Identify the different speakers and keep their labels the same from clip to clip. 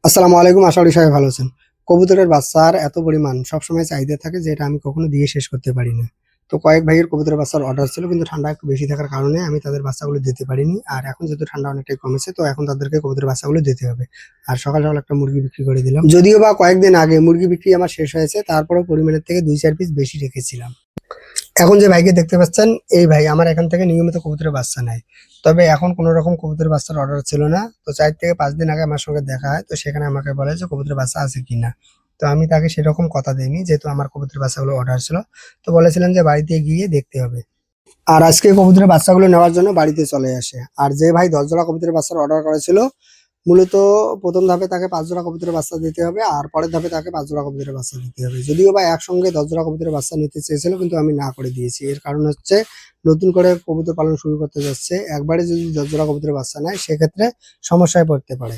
Speaker 1: আসসালামু আলাইকুম। আশা করি সবাই ভালো আছেন। কবুতরের বাচ্চার এত পরিমাণ সবসময় চাহিদা থাকে যে এটা আমি কখনো দিয়ে শেষ করতে পারি না। তো কয়েক ভাইয়ের কবুতরের বাচ্চার অর্ডার ছিল কিন্তু ঠান্ডা একটু বেশি থাকার কারণে আমি তাদের বাচ্চাগুলো দিতে পারিনি। আর এখন যেহেতু ঠান্ডা অনেকটাই কমেছে তো এখন তাদেরকে কবুতরের বাচ্চাগুলো দিতে হবে। আর সকাল একটা মুরগি বিক্রি করে দিলাম। যদিও বা কয়েকদিন আগে মুরগি বিক্রি আমার শেষ হয়েছে তারপরেও পরিমাণের থেকে ২-৪ পিস বেশি রেখেছিলাম। এখন যে ভাইকে দেখতে পাচ্ছেন, এই ভাই আমার এখান থেকে নিয়মিত কবুতরের বাচ্চা নেয়। তবে এখন কোন রকম কবুতরের বাচ্চার অর্ডার ছিল না। তো ৪ থেকে ৫ দিন আগে আমার সঙ্গে দেখা হয়। তো সেখানে আমাকে বলে যে কবুতরের বাচ্চা আছে কিনা। তো আমি তাকে সেরকম কথা দেইনি যেহেতু আমার কবুতরের বাচ্চাগুলো অর্ডার ছিল। তো বলেছিলেন যে বাড়িতে গিয়ে দেখতে হবে। আর আজকে কবুতরের বাচ্চাগুলো নেওয়ার জন্য বাড়িতে চলে আসে। আর যে ভাই ১০ জোড়া কবুতরের বাচ্চার অর্ডার করেছিল, মূলত ১ম ধাপে তাকে ৫ জোড়া কবুতরের বাচ্চা দিতে হবে আর পরের ধাপে তাকে ৫ জোড়া কবুতরের বাচ্চা দিতে হবে। যদিও বা একসঙ্গে ১০ জোড়া কবুতরের বাচ্চা নিতে চেয়েছিল কিন্তু আমি না করে দিয়েছি। এর কারণ হচ্ছে নতুন করে কবুতর পালন শুরু করতে যাচ্ছে। একবারে যদি ১০ জোড়া কবুতরের বাচ্চা নেয় সেক্ষেত্রে সমস্যায় পড়তে পারে।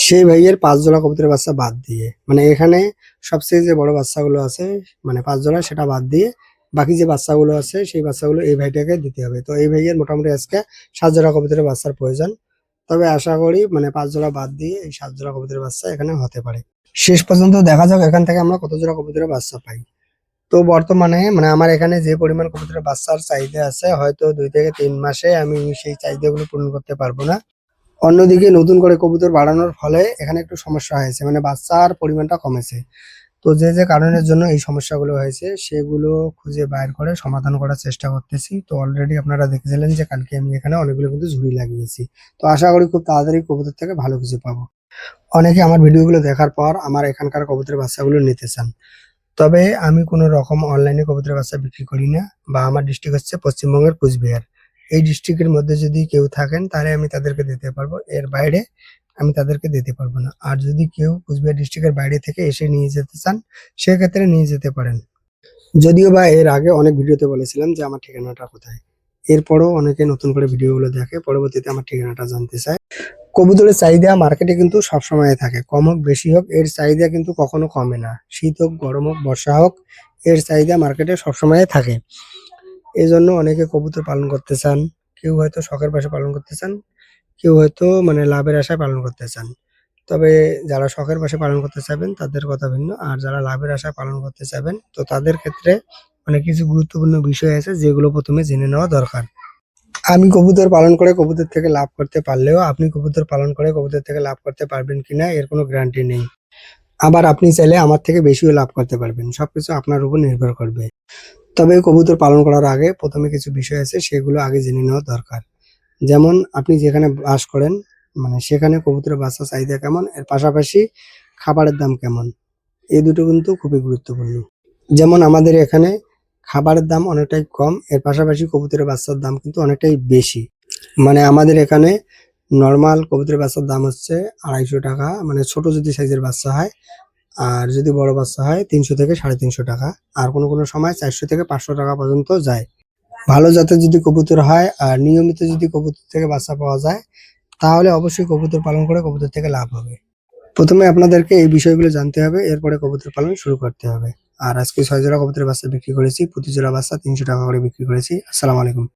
Speaker 1: সেই ভাইয়ের ৫ জোড়া কবুতরের বাচ্চা বাদ দিয়ে, মানে এখানে সবচেয়ে যে বড় বাচ্চাগুলো আছে মানে ৫ জোড়া সেটা বাদ দিয়ে বাকি যে বাচ্চাগুলো আছে সেই বাচ্চাগুলো এই ভাইটাকে দিতে হবে। তো এই ভাইয়ের মোটামুটি আজকে ৭ জোড়া কবুতরের বাচ্চার প্রয়োজন। তবে আশা করি মানে ৫ জোড়া বাদ দিয়ে এই ৭ জোড়া কবুতরের বাচ্চা এখানে হতে পারে। শেষ পর্যন্ত দেখা যাক এখান থেকে আমরা কত জোড়া কবুতরের বাচ্চা পাই। তো বর্তমানে মানে আমার এখানে যে পরিমাণ কবুতরের বাচ্চার চাহিদা আছে হয়তো ২ থেকে ৩ মাসে আমি সেই চাহিদাগুলো পূরণ করতে পারবো না। অন্যদিকে নতুন করে কবুতর বাড়ানোর ফলে এখানে একটু সমস্যা হয়েছে, মানে বাচ্চার পরিমাণটা কমেছে। তো যে কারণের জন্য এই সমস্যাগুলো হয়েছে সেগুলো খুঁজে বাইর করে সমাধান করার চেষ্টা করতেছি। তো অলরেডি আপনারা দেখেছিলেন যে কালকে আমি এখানে অনেকগুলো কিন্তু ঝুড়ি লাগিয়েছি। তো আশা করি খুব তাড়াতাড়ি কবুতর থেকে ভালো কিছু পাবো। অনেকে আমার ভিডিওগুলো দেখার পর আমার এখানকার কবুতরের বাচ্চাগুলো নিতে চান। তবে আমি কোনো রকম অনলাইনে কবুতরের বাচ্চা বিক্রি করি না, বা আমার ডিস্ট্রিক্ট হচ্ছে পশ্চিমবঙ্গের কুচবিহার। এই ডিস্ট্রিক্টের মধ্যে যদি কেউ থাকেন তাহলে আমি তাদেরকে দিতে পারবো। এর বাইরে আমি তাদেরকে দিতে পারবো না। আর যদি কেউ কুচবিহার ডিস্ট্রিক্টের বাইরে থেকে এসে নিয়ে যেতে চান সেক্ষেত্রে নিয়ে যেতে পারেন। যদিও বা এর আগে অনেক ভিডিওতে বলেছিলাম যে আমার ঠিকানাটা কোথায়। এরপরও অনেকে নতুন করে ভিডিওগুলো দেখে পরবর্তীতে আমার ঠিকানাটা জানতে চায়। কবুতরের চাহিদা মার্কেটে কিন্তু সবসময় থাকে। কম হোক বেশি হোক এর চাহিদা কিন্তু কখনো কমে না। শীত হোক, গরম হোক, বর্ষা হোক এর চাহিদা মার্কেটে সবসময় থাকে। এজন্য অনেকে কবুতর পালন করতে চান। কেউ হয়তো শখের বশে পালন করতে চান, কেউ হয়তো মানে লাভের আশায় পালন করতে চান। তবে যারা শখের বশে পালন করতে চাইবেন তাদের কথা ভিন্ন। আর যারা লাভের আশায় পালন করতে চাইবেন তো তাদের ক্ষেত্রে মানে কিছু গুরুত্বপূর্ণ বিষয় আছে যেগুলো ১ম এ জেনে নেওয়া দরকার। আমি কবুতর পালন করে কবুতর থেকে লাভ করতে পারলেও আপনি কবুতর পালন করে কবুতর থেকে লাভ করতে পারবেন কিনা এর কোনো গ্যারান্টি নেই। আবার আপনি চাইলে আমার থেকে বেশিও লাভ করতে পারবেন। সবকিছু আপনার উপর নির্ভর করবে। তবে কবুতর পালন করার আগে ১ম এ কিছু বিষয় আছে সেগুলো আগে জেনে নেওয়া দরকার। যেমন আপনি যেখানে বাস করেন মানে সেখানে কবুতরের বাচ্চার চাহিদা কেমন? এর পাশাপাশি খাবারের দাম কেমন? এই দুটো কিন্তু খুবই গুরুত্বপূর্ণ। যেমন আমাদের এখানে খাবারের দাম অনেকটাই কম। এর পাশাপাশি কবুতরের বাচ্চার দাম কিন্তু অনেকটাই বেশি। মানে আমাদের এখানে নরমাল কবুতরের বাচ্চার দাম হচ্ছে ৳২৫০ মানে ছোট যদি সাইজের বাচ্চা হয়। আর যদি বড় বাচ্চা হয় ৳৩০০ থেকে ৳৩৫০। আর কোনো সময় ৳৪০০ থেকে ৳৫০০ পর্যন্ত যায়। ভালো জাতের যদি কবুতর হয় আর নিয়মিত যদি কবুতর থেকে বাচ্চা পাওয়া যায় তাহলে অবশ্যই কবুতর পালন করে কবুতর থেকে লাভ হবে। ১ম এ আপনাদেরকে এই বিষয়গুলো জানতে হবে, এরপরে কবুতর পালন শুরু করতে হবে। আর আজকে ৬ জোড়া কবুতরের বাচ্চা বিক্রি করেছি। প্রতি জোড়া বাচ্চা ৳৩০০ করে বিক্রি করেছি। আসসালামু আলাইকুম।